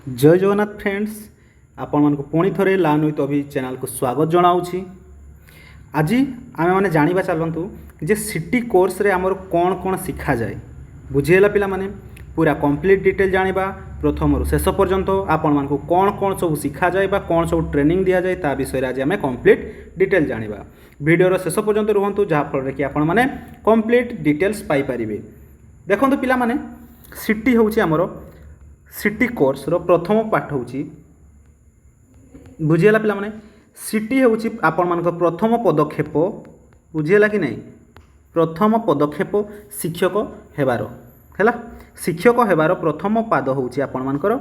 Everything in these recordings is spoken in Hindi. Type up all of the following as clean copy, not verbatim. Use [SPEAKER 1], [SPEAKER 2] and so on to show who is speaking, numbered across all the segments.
[SPEAKER 1] जय जगन्नाथ फ्रेंड्स, आपण मानक पुणी थरे लर्न विथ अभि चैनल को स्वागत जनाऊँगी। आज आम मैंने जाना चलतु जे सिटी कोर्स रे आमर कौन कौन शिखा जाए बुझीगला पिला माने पूरा कंप्लीट डिटेल जानिबा प्रथम रु शेष पर्यंत आपण मानक कौन कौन सब शिखा जाए बा कौन सब ट्रेनिंग दिया जाए ता विषय आज आम कंप्लीट डिटेल जानिबा। वीडियो शेष पर्यंत रुहतु जहाँफल कि आपण माने कंप्लीट डिटेल्स पाई परिबे। देखंतु पिला माने सिटी होउची आमर सिटी कोर्स रो प्रथम पाठ होउची बुझीगला पिला माने सिटी होउची आपण मानक प्रथम पदक्षेप बुझीगला कि नहीं। प्रथम पदक्षेप शिक्षक हेबार हैला शिक्षक हेबार प्रथम पाद होउची आपण मानकर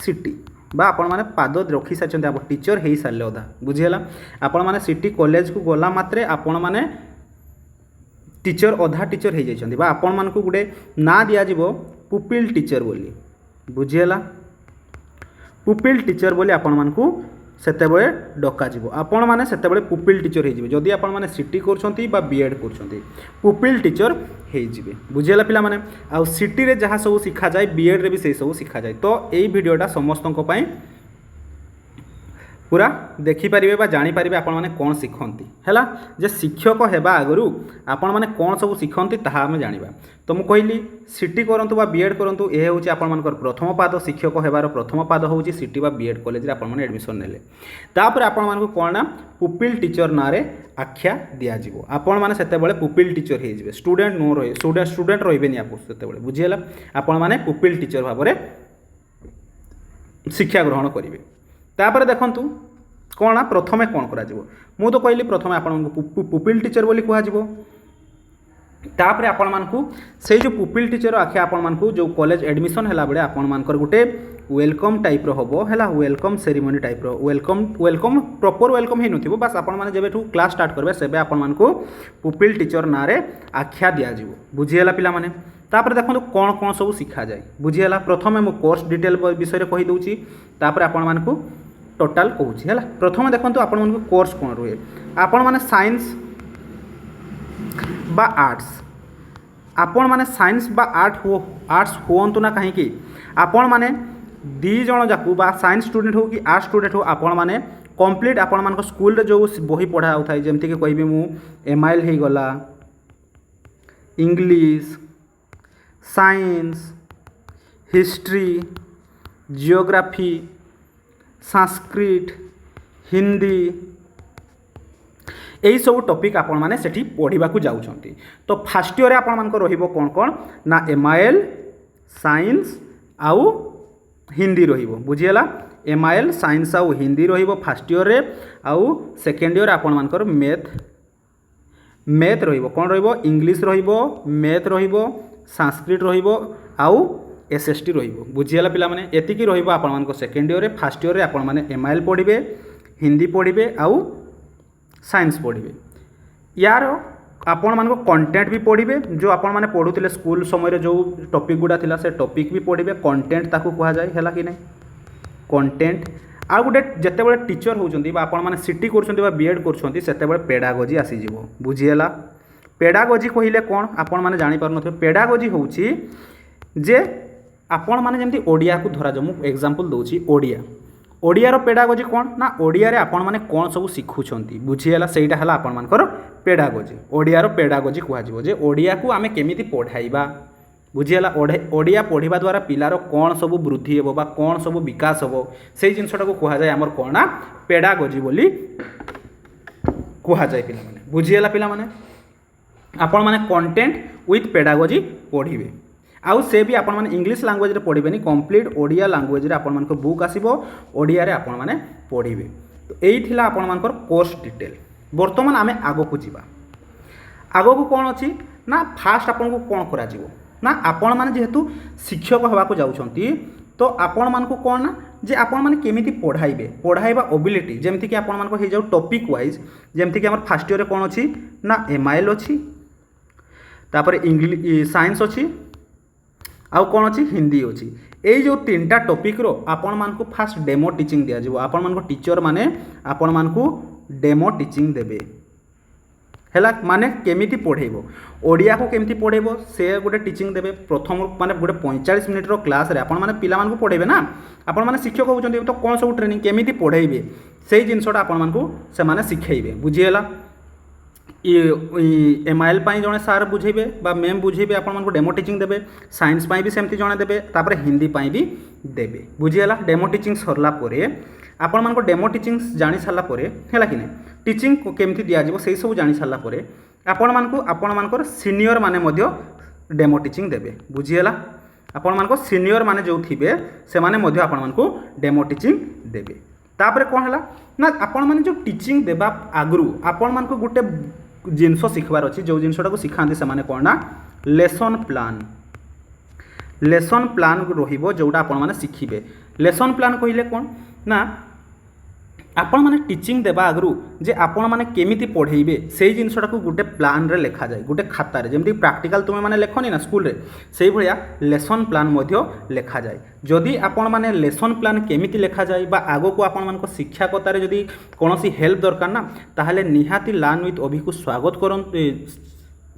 [SPEAKER 1] सिटी बा आपण माने पाद रखी साचंते आप टीचर हेई सारले अधा बुझीगला। आपण माने सिटी कॉलेज को गला मात्रे आपण माने टीचर अधा टीचर हेई जाइछंती बा आपण मानकु गुडे ना दिया जिवो पुपिल टीचर बोली बुझीगला। पुपिल टीचर बोली आपण मानकु सेतेबेले डका जिवो आपण माने सेतेबेले पुपिल टीचर हेई जिवे जदि आपण माने सिटी करछंती बा बीएड करछंती पुपिल टीचर हेई जिवे बुझीगला पिला माने। आ सिटी रे जहाँ सब शिखा जाए बीएड रे भी सेही सब शिखा जाए। तो एई वीडियोटा समस्तन पई पूरा देखिपारे बा जानीपारे आपण मैंने कौन शिखती है जे शिक्षक हेबा आगु आपण मैंने कौन सब शिखती ताहा आम जाना। तो मुझे कहली सिटी करंतु बा बीएड करंतु यह हूँ आपण मानकर प्रथम पाद शिक्षक हेबार प्रथम पाद हूँ सिटी बा बीएड कॉलेज आपण मैंने एडमिशन नेले तापर आपण मानक कौन ना पुपिल टीचर ना रे आख्या दिया जिवो आपण माने सेतेबेले पुपिल टीचर हे जिवे स्टूडेंट नो रहे स्टूडेंट रहिबेनी आपु सेतेबेले बुझीगला। आपण माने पुपिल टीचर भाव में शिक्षा ग्रहण करेंगे। तापर देखंतु कौन प्रथमे कौन करा जिवो मु तो कहली प्रथमे आपण पुपिल टीचर बोली कहा जिवो तापर आपण मानकु से जो पुपिल टीचर आखे आपण मानकु जो कॉलेज एडमिशन हैला बेले आपण मानकर गुटे वेलकम टाइप रो हबो हैला वेलकम सेरेमनी टाइप रो वेलकम प्रॉपर वेलकम हे नथिबो बस आपण माने जेबेठु क्लास स्टार्ट करबे सेबे आपण मानकु पुपिल टीचर ना रे आख्या दिया जिवो बुझीगला पिला माने। तापर देखो कौन कौन सब शिखा जाए बुझीगला। प्रथमे मु कोर्स डिटेल विषय रे कहि दउची तापर आपण मानकु टोटाल कहूँ है। प्रथम देखो आपण मानकु कोर्स कौन रुए आपण माने साइंस बा आर्ट्स आपण माने साइंस बा आर्ट्स होंतु ना कहीं आपण माने दी जण जाकू बा साइंस स्टूडेंट हो कि आर्ट्स स्टूडेंट हो आपण माने कंप्लीट आपण मान स्कूल रे जो बही पढ़ा होता है जमती कि कहबी मु एमआईएल हे गला English science history geography Sanskrit Hindi यही सब टॉपिक आपण माने सेठी पढ़ा जाउछंती। तो फास्ट ईयर आपण मान रहिबो कौन कौन ना एमआईएल साइंस आउ हिंदी रहिबो बुझीगला। एमआईएल साइंस आउ हिंदी रहिबो फास्ट ईयर रे आउ सेकेंड ईयर आपण मानकर मैथ रहिबो कौन रहिबो इंग्लिश रहिबो मैथ रहिबो संस्कृत रहिबो आउ एसएसटी रहिबो बुझीगला पिला माने। एतिकी रहिबो आपण मानकर सेकेंड ईयर रे फास्ट ईयर रे आपण माने एमआईएल पढ़िबे हिंदी पढ़िबे आउ साइंस पढ़िबे। यार आपण मानको कंटेंट भी पढ़िबे जो आपण माने पढ़ुथिले स्कूल समय जो टॉपिक गुडा थिला से टॉपिक भी पढ़िबे कंटेंट ताकू कहा जाए हैला कि नहीं कंटेंट। आ गुटे जेतेबेले टीचर होउचंती बा आपण माने सिटी करछंती बा बीएड करछंती सेतेबेले पेडागोजी आसी जिवो बुझीगला। पेडागोजी कहिले कोन आपण माने जानि पारनथि पेडागोजी होउची जे आपण माने जेमति ओडिया को धरा जमु एग्जांपल दोची ओडियार पेडागोजी कौन ना ओडिया रे आपण माने कौन सब शिखुछंती बुझीगला सेटा हला आपण मानकर पेडागोजी ओडियार पेडागोजी कहा जिवो जे ओडिया को आमे केमिति पढ़ाइबा बुझीगला। ओडिया पढ़िबा द्वारा पिलार कौन सब वृद्धि हेबो बा कौन सब विकास हेबो सेही जिनसटा को कहा जाय हमर कोन ना पेडागोजी बोली कहा जाय पिला माने बुझीगला। पिला माने आपण माने कंटेंट विथ पेडागोजी पढ़िबे आउ से भी आपण माने इंग्लिश लैंग्वेज रे पढ़िबेनी कंप्लीट ओडिया लैंग्वेज रे आपण मानकर बुक आसीबो ओडिया रे आपण माने पढ़िबे। तो एई थिला आपण मानकर कोर्स डिटेल। वर्तमान आमे आगो को जीवा आगो को कोन अछि ना फास्ट आपण को कोन करा जिवो ना आपण माने जेहेतु शिक्षक हवा को जाउछंती तो आपण मान को कोन ना जे आपण माने केमिति पढ़ाइबा एबिलिटी जेमति कि आपण मान को हे जाउ टॉपिक वाइज जेमति कि हमर फर्स्ट ईयर रे कोन अछि ना एमआईएल अछि तापर इंग्लिश साइंस अछि आउ कौन अच्छी हिंदी अच्छी यही जो तीन टा टॉपिक रो आपण मान को फास्ट डेमो टीचिंग दिया जिवो आपण मान को टीचर माने आपण मान को डेमो टीचिंग देबे है माने केमिति पढ़ेब ओडिया को केमिति पढ़ेब से गोटे टीचिंग देबे प्रथम माने गोटे 45 मिनिट क्लास रे आपण माने पिला मानकु पढ़ेबे ना आपण माने शिक्षक होउचंती तो कोन सब ट्रेनिंग केमिति पढ़ेबे से जिनसटा आपण मानकु से माने सिखेइबे बुझिएला एमआईएल जड़े सार बुझेबे बा मैम बुझेबे आपण मानकु डेमो टीचिंग देबे साइंस भी सेमती जड़े देबे तापर हिंदी भी देबे बुझिएला डेमो टीचिंग सरला परे आपण मानकु डेमो टीचिंग जानि सारला परे हैला कि नै टीचिंग केमती दिया जिवो सेही सब जानि सारला परे आपण मानकर सीनियर माने मध्य डेमो टीचिंग देबे बुझिएला आपण मानकर सीनियर माने जो थिबे से माने मध्य आपण मानकु डेमो टीचिंग देबे तापर कोन हला ना आपण माने जो टीचिंग देबा आगरु आपण मानकु गुटे जिनस शिखबार अच्छी जो जिनसटा को शिखाती से कौन ना लेसन प्लान रहिबो जोटा आपण माने शिखिबे लेसन प्लान कहिले कौन ना आपण माने टीचिंग देबा आगरु जे आपण माने केमिति पढ़ेइबे से जिनसटा को गुटे प्लान रे लेखा जाए गुटे खाता रे जेमति प्रैक्टिकल तुमे माने लेखनी ना स्कूल रे सेही भलिया लेसन प्लान मध्य लेखा जाए जदि आपण माने लेसन प्लान केमिति लेखा जाए बा आगो को आपण मानको शिक्षा कतारे जदि कोनोसी हेल्प दरकार ना ताहले निहाती लर्न विथ अभि को स्वागत करंतु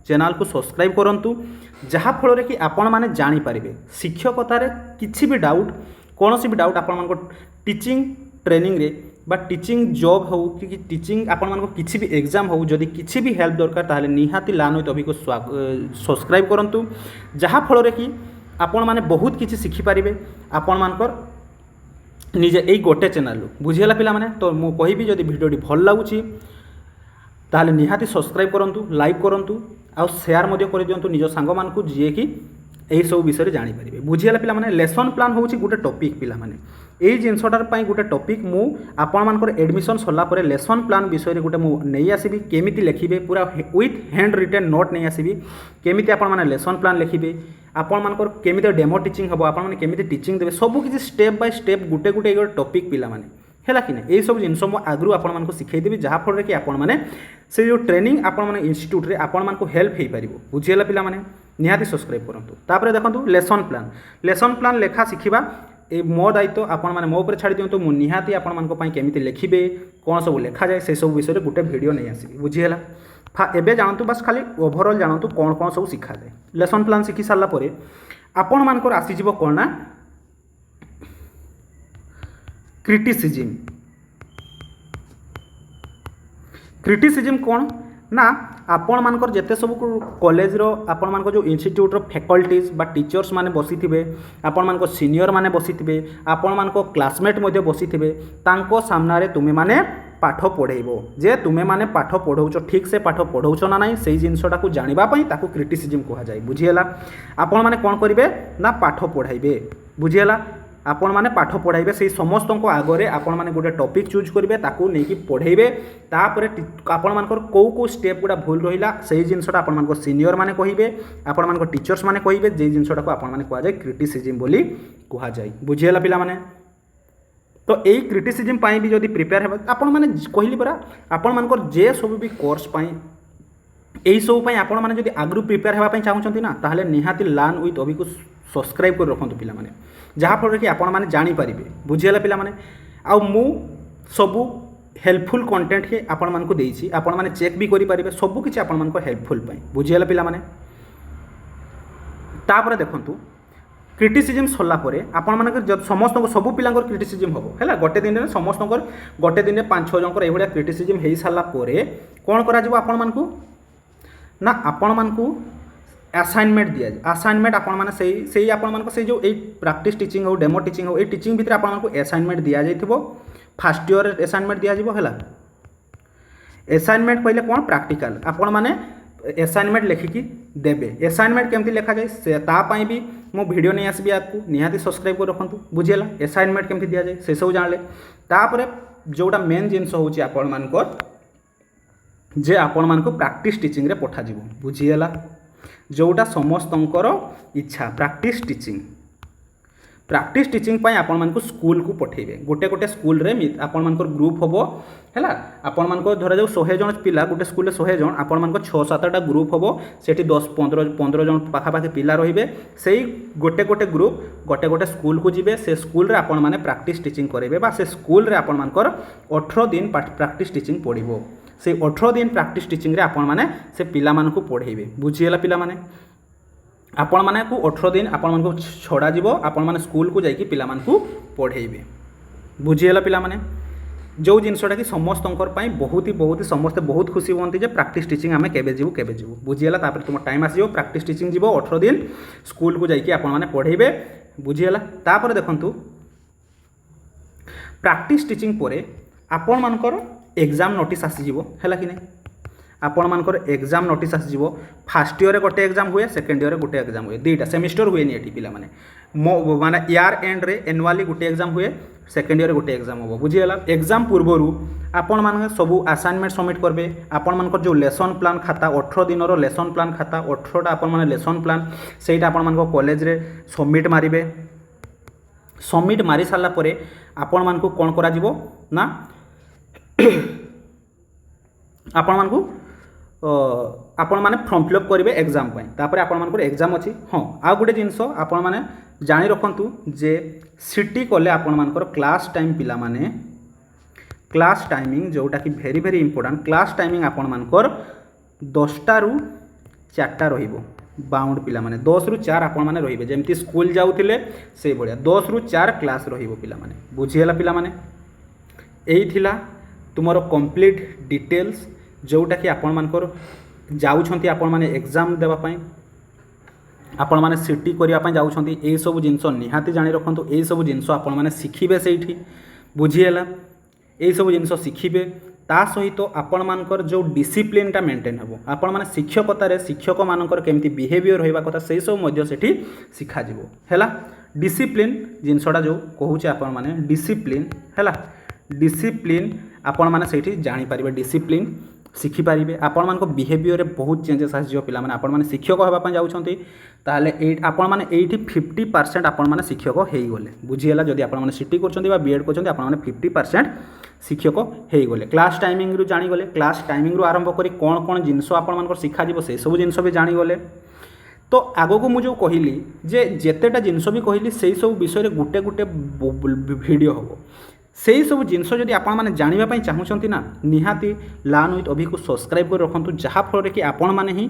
[SPEAKER 1] चैनल को सब्सक्राइब करंतु जहा फल रे कि आपण माने जानि परिबे शिक्षकतारे किछि भी डाउट कोनोसी भी डाउट आपण मानको टीचिंग ट्रेनिंग रे बा टीचिंग जॉब हो कि टीचिंग आपण मानको किछि भी एग्जाम हो जदि किछि भी हेल्प दरकार ताहले निहाती लर्न विथ अभि को सब्सक्राइब करंतु जहा फल रे कि आपण माने बहुत किछि शिखि पारिबे आपण मानकर निजे एई गोटे चैनल बुझियला पिला माने तो मु कहिबी जदि वीडियोटी भल लागुची ताहले निहाती सब्सक्राइब करंतु लाइक करंतु आ शेयर मध्य कर दियंतु निज सांग मानकु जे कि एही सब विषय जानि परिबे बुझियला पिला माने लेसन प्लान होउची गुटे टॉपिक पिला माने एई जिनसटार पई गुटे टॉपिक मु आपण मानकर एडमिशन सरला परे लेसन प्लान विषय रे गुटे मु नै आसीबी केमिति लेखिबे पूरा विथ हैंड रिटन नोट नै आसीबी केमिति आपण माने लेसन प्लान लेखिबे आपण मानकर केमिति डेमो टीचिंग हबो आपण माने केमिति टीचिंग देबे सब किछि स्टेप बाय स्टेप गुटे गुटे एगो टॉपिक पिला माने हैला कि नै एई सब जिनस मु आगरु आपण मानकु सिखै देबी जहा फल रे कि आपण माने से जो ट्रेनिंग आपण माने इंस्टीट्यूट रे आपण मानकु हेल्प हेई परिबो बुझियला पिला माने निहाती सब्सक्राइब करंतु तापर देखंतु लेसन प्लान लेखा सिखिबा ए मो दायित्व आपण माने मो ऊपर छाड़ी दियंतु मु निहाती आपण मानको पई केमिति लेखिबे कोन सब लेखा जाय से सब विषय रे गुटे वीडियो नै आसीबी बुझियला एबे जानतु बस खाली ओवरऑल जानतु कोन कोन सब सिखा जाय लेसन प्लान सिखि सारला परे आपण मानकर आसी जिवो कोन ना क्रिटिसिज्म कौन ना आपण मानकर जेते सब कॉलेज रो आपण मानकर जो इंस्टीट्यूट रो फैकल्टीज बा टीचर्स माने बसी थिबे आपण मानकर सीनियर माने बसी थिबे आपण मानकर क्लासमेट मध्ये बसी थिबे तांको सामना रे तुमे माने पाठ पढ़ेइबो जे तुमे माने पाठ पढ़ौचो ठीक से पाठ पढ़ौचो ना नहीं सेही जिनसटा को जानिबा पई ताको क्रिटिसिज्म कहा जाय बुझियला आपण माने कोन करिवे ना पाठ पढ़ाइबे बुझियला आपण माने पाठ पढ़ाइबे से समस्त को आगरे आपण माने गोटे टॉपिक चूज करिवे ताकू नेकी पढ़ेइबे तापरे आपण मानकर को स्टेप गुडा भूल रहिला सेही जिनसटा आपण मानकर सीनियर माने कहिबे आपण मानकर टीचर्स माने कहिबे जे जिनसटा को आपण माने कहा जाय क्रिटिसिज्म बोली कहा जाय बुझियला पिला माने तो एई क्रिटिसिज्म पाई भी जदी प्रिपेयर हेबा आपण माने कहिली परा आपण मानकर जे सब भी कोर्स पाई एई सब पाई आपण माने जदी आगरु प्रिपेयर हेबा पाई चाहउछंती ना ताहले निहाती लर्न विथ अभि को सब्सक्राइब कर रखंतु पिला माने जहा फल कि आपण माने जानि परिबे बुझियला पिला माने आ मु सबु हेल्पफुल कंटेंट के आपण मानकु देइछि आपण माने चेक भी करि परिबे सबु किछि आपण मानकु हेल्पफुल पाई बुझियला पिला माने तापर देखंतु क्रिटिसिज्म सरला परे आपण मानकर जब समस्त को सबु पिलांकर क्रिटिसिज्म हबो हैला गोटे दिन रे समस्तकर गोटे दिन रे 5-6 जनकर एभडिया क्रिटिसिज्म हेइ सारला परे कोन करा जिवो आपण मानकु ना आपण मानकु असाइनमेंट दिया जाए असाइनमेंट आपण माने सेही आपण मानको से जो ए प्रैक्टिस टीचिंग हो डेमो टीचिंग हो ए टीचिंग भितर आपण मानको असाइनमेंट दिया जाइथिबो फर्स्ट ईयर असाइनमेंट दिया जिवो हैला असाइनमेंट पहिले कोन प्रैक्टिकल आपण माने असाइनमेंट लेखिकी देबे असाइनमेंट केमती लेखा जाय से ता पई भी मो वीडियो नै आसबी आपको निहाती सब्सक्राइब कर रखंतु बुझियला असाइनमेंट केमती दिया जाय से सब जानले तापरे जोटा मेन जिंस होची आपण मानको जे आपण मानको प्रैक्टिस टीचिंग रे पठा जिवो बुझियला जोटा समस्तंकर इच्छा प्रैक्टिस टीचिंग पाई आपण मानको स्कूल को पठेबे गोटे गोटे स्कूल रे आपण मानकर ग्रुप हबो हैला आपण मानको धरा जाऊ 100 जन पिला गोटे स्कूल रे 100 जन आपण मानको 6-7टा ग्रुप हबो सेठी 10-15 जन पाखा पाखी पिला रहिबे सेही गोटे गोटे ग्रुप गोटे गोटे स्कूल को जिबे से स्कूल रे आपण माने प्रैक्टिस टीचिंग करेबे बा से स्कूल रे आपण मानकर 18 दिन प्रैक्टिस टीचिंग पढ़िबो से 18 दिन प्रैक्टिस टीचिंग रे आपण माने से पिला मानकु पढ़ेबे बुझीला पिला माने आपण माने को 18 दिन आपण मानकु छड़ा जीवो आपण माने स्कूल को जाईकी पिला मानकु पढ़ेबे बुझीला पिला माने जो जिनसटा कि समस्त बहुत ही समस्ते बहुत खुशी होती है प्रैक्टिस टीचिंग आम केबे जीवु बुझीला तापर तुम टाइम आसीजो प्रैक्टिस टीचिंग जीवो 18 दिन स्कूल को जाईकी आपण माने पढ़ेबे बुझीला तापर देखंतु प्रैक्टिस टीचिंग परे आपण मानकर एग्जाम नोटिस आसीजिवो हैला कि नहीं आपण मानकर एग्जाम नोटिस आसीजिवो फर्स्ट ईयर गोटे एग्जाम हुए सेकंड ईयर गोटे एग्जाम हुए दुईटा सेमिस्टर हुए नहीं पिला माने माने ईयर एंड रे एनुअली गोटे एग्जाम हुए सेकंड ईयर गोटे एग्जाम हो बुझीगला एग्जाम पूर्वरु आपण मान सब असाइनमेंट सबमिट करबे आपण मानकर जो लेसन प्लान खाता 18 दिन रो लेसन प्लान खाता 18टा आपण माने लेसन प्लान सेटा आपण मानको कॉलेज रे सबमिट मारिबे सबमिट मारी सारला परे आपण मानको कोन करा जिवो ना आपण मानको आपण माने फॉर्म फिलअप करेंगे एग्जाम तापर आपण मानकर एग्जाम अच्छी हाँ आउ गोटे जिनस आपण माने जानी रखंतु जे सिटी कले आपण मानकर क्लास टाइम पिला माने क्लास टाइमिंग जोटा कि भेरी भेरी इंपोर्टेंट क्लास टाइमिंग आपण मानकर 10टा रु 4टा रहिबो बाउंड पिला माने 10 रु 4 आपण माने रहिबे जेमती स्कूल जाउथिले से बढिया 10 रु 4 क्लास रहिबो पिला माने बुझियला पिला माने एई थिला तुमरो कंप्लीट डिटेल्स जोटा कि आपण मानकर जाउछंती आपण माने एग्जाम देबा पई आपण माने सिटी करिया पई जाउछंती एई सब जिंस निहाती जानि रखंतु एई सब जिंस आपण माने सिखिबे सेठी बुझियला एई सब जिंस सिखिबे ता सहित आपण मानकर जो डिसिप्लिन टा मेंटेन हेबो आपण माने शिक्षकता रे शिक्षक मानकर केमती बिहेवियर होइबा कथा सेई सब मध्य सेठी सिखा जिवो हैला डिसिप्लिन जिंसडा जो कहूचे आपण माने डिसिप्लिन हैला डिसिप्लिन आपण माने सेठी जानि परिबे डिसिप्लिन शिखिपारे आपण मान बिहेवियर बहुत चेंजेस आसो पिला माने आपण माने शिक्षक होगा जाऊँच ताहले आपण माने 50% आपण माने शिक्षक हो गले बुझीगला जदि आपण माने सिटी कर बीएड कर आपण माने 50% शिक्षक हो गले क्लास टाइमिंग रु जानी गले क्लास टाइमिंग रु आरंभ करी कौन कौन जिनस आपण मान शिखा जीवो से सब जिनस भी जानी गले तो आगो को मुझे कहली जे जेतेटा जिनस भी कहली से सब विषय गोटे गोटे वीडियो हम से सब जिनस जदि आपण माने जानिबा पई चाहूछंती ना निहाती लर्न विथ अभी को सब्सक्राइब कर रखंतु जहाँ फल कि आपण माने ही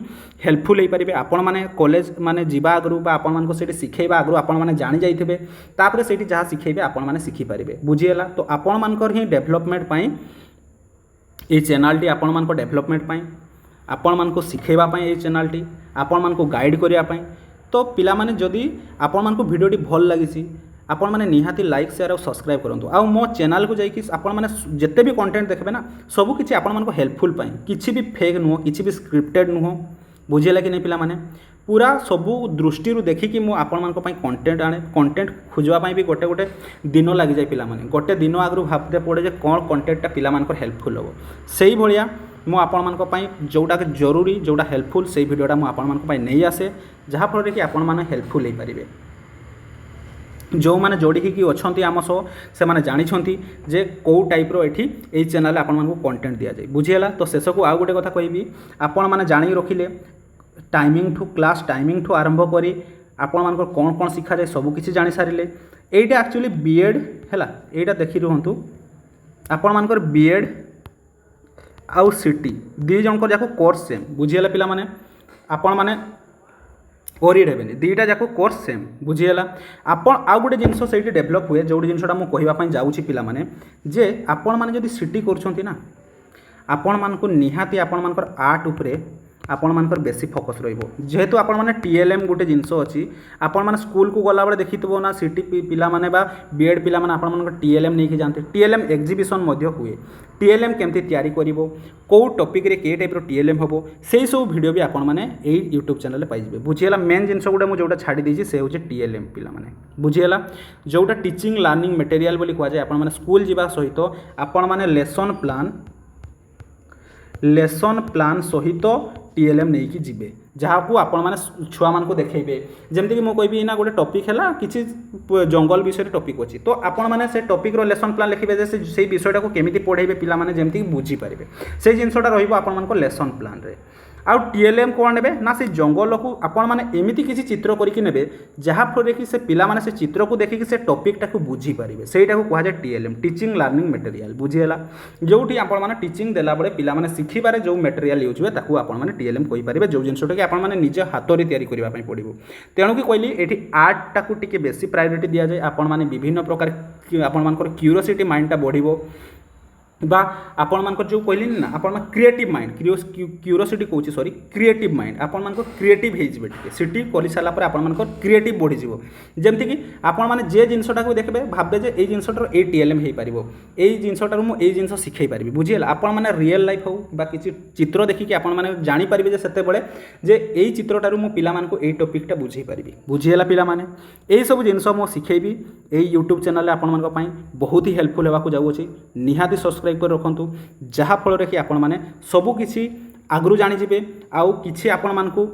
[SPEAKER 1] हेल्पफुल हो पारे आपण माने कॉलेज माने जीवा आगु बा आपण मान को सेठी सिखेबा आगु आपण माने जानि जाइथिबे तापर सेठी जहाँ सिखेबे आपण माने सिखि पारिबे बुझियला तो आपण मानकर ही डेवलपमेंट पई ए चैनल टी आपण मान को डेवलपमेंट पई आपण मान को सिखेबा पई ए चैनल टी आपण मान को गाइड करिया पई तो पिला माने जदि आपण मान को वीडियो टी भल लागिसी आपण माने निहाती लाइक शेयर और सब्सक्राइब करंतु आ मो चैनल को जाइए आपण माने जिते भी कंटेंट देखबे ना सबु किछि आपण मान को हेल्पफुल पाई किछि भी फेक नुह किछि भी स्क्रिप्टेड नुह बुझेला कि नहीं पिला माने पूरा सबु दृष्टि रु देखि कि मो आपण मान को पाई कंटेंट आने कंटेंट खोजवा पाई भी गोटे गोटे दिन लागि जाय पिला माने गोटे दिन आगरु भाबते पड़े जे कोन कंटेंटटा पिला मान को हेल्पफुल हो सेही भलिया मो आपण मान को पाई जोटा के जरूरी जोटा हेल्पफुल सेही वीडियोटा मो आपण मान को पाई नै आसे जहाँ फल कि आपण माने हेल्पफुल हो पारिबे जो मैंने जोड़ी अच्छा आम सह से मैंने जानी जे कौ टाइप ये चैनल आपण मानक कंटेंट दि जाए बुझीगला तो शेष को आउ गोटे कथा कहबी आपण माने जानी रखिले टाइमिंग ठू क्लास टाइमिंग ठू आरंभ करी आपण मानकर कौन कौन शिखा जाए सबकिछि जानी सारे एटा एक्चुअली बीएड है एटा देखी रुहतु आपण मानकर बीएड आउ सिटी दी जनकर जाको कोर्स सेम बुझीगला पिला माने आपण माने ओरिड हेबेनि दुईटा जाक कोर्स सेम बुझीगला आपण आउ गोटे जिनस से डेभलप हुए जो जिनसा मुझे कहवाई जाऊँगी पिला माने जे आपण माने जदि सिटी करुछंती ना आपण मानकु निहाती आपण मानकर आर्ट उपरे आपण मानकर बेसी फोकस रहिबो जेहेतु आपण माने टीएलएम गोटे जिनस अछि आपण माने स्कूल को गला बेले देखितबो ना सिटी पिला माने बा बीएड पिला माने आपण मानकर टीएलएम नै कि जानते टीएलएम एग्जीबिशन मध्य हुए टीएलएम केमती तैयारी करिवो को टॉपिक रे के टाइप रो टीएलएम हबो सेही सब वीडियो भी आपण माने एई यूट्यूब चैनल रे पाइजिबे बुझियला मेन जिनस गुडा मु जोटा छाडी देछि से होचे टीएलएम पिला माने बुझियला जोटा टीचिंग लर्निंग मटेरियल बोली कहवा जाय आपण माने स्कूल जिबा सहित आपण माने लेसन प्लान सहित टीएलएम नहीं कि जीवे जहाँ को आपण माने छुआ मान को देखेबे जेमति कि मो कहबी ना गोटे टॉपिक हैला किछि जंगल विषय टॉपिक अछि तो आपण माने से टॉपिक रो लेसन प्लान लिखिबे जे से विषयटा को केमिति पढाइबे पिला माने जेमति कि बुझी पारिबे से जिनसटा रहिबो आपण मान को लेसन प्लान रे आउ टीएलएम कौन ने ना से जंगल को आपण मैंने एमती किसी चित्र करके ने जहाँफल कि से पिला माने से चित्र को देखिए से टॉपिकटा को बुझी पारे से कह जाए टीएलएम टीचिंग लर्निंग मटेरियल बुझीगला जोटी आपण मैंने टीचिंग देला बेले पिला माने शिखिबारे जो मटेरियल यूज हुए ताकू आपण मैंने टीएलएम कहि पारे जो जिनसटा कि आपण मैंने निज हाथ रे तैयारी करबा पई पड़िबो तेणु कि कहली एठी आर्टटा को टिके बेसी प्रायोरिटी दिया जाए आपण मैंने विभिन्न प्रकार आपण मानकर क्यूरियोसिटी माइंडटा बढ़िबो बा आपण मानकर जो कहली ना आपण क्रिएटिव माइंड क्यूरियोसिटी कहूँ सॉरी क्रिएटिव माइंड आपण मानकर क्रिएटिव हो सीटी कर सारापर आपण मानकर क्रिएटिव बढ़ी जमती कि आपण मैंने जे जिनसटा को देखबे भाबे जे ए जिनसटार ए टीएलएम हो पार यही जिनसटार मुझे जिनस शिखई पारि बुझीगला आपण मैंने रियल लाइफ हो किसी चित्र देखिए आपण मैंने जानीपारे जे सेतेबेले जे यही चित्रटार मु पिला मानकु एई टॉपिकटा बुझेई पारिबी बुझीगला पिला माने एई सब जिनस मु शिखेबी एई यूट्यूब चैनल आपण मानक पई बहुत ही हेल्पफुल होगा जाऊँगी निहाती सब्सक्राइब कर रखु जहाँफल कि आपण मैंने सबकि आगु जाणीजे आउ कि आपण मानकु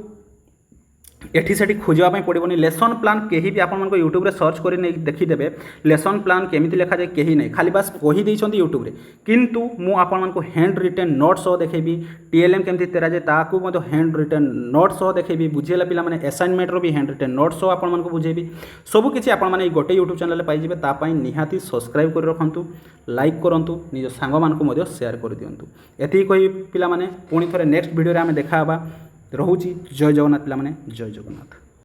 [SPEAKER 1] एठी सेठी खोजापी पड़ोनी लेसन प्लान कहीं भी आप यूट्यूब सर्च कर देखीदे लेसन प्लान केमी लिखा जाए कहीं नहीं खाली बास कहीदे यूट्यूब किंतु मु आपण हैंड रिटेन नोट सह देखेबी टीएलएम केमती तेरा जाए ताकू हैंड रिटेन नोट सह देखेबी बुझेला पिला माने असाइनमेंट भी हैंड रिटेन नोट सह आपण बुझेबी सबकि आपण गोटे यूट्यूब चैनल पाइबे तापाई निहाती सब्सक्राइब कर रखु लाइक करूँ निज सांग मानू शेयर कर दिंतु एति कही पिला माने पुणी थे नेक्स्ट वीडियो आम देखा रोची जय जगन्नाथ पिला माने जय जगन्नाथ।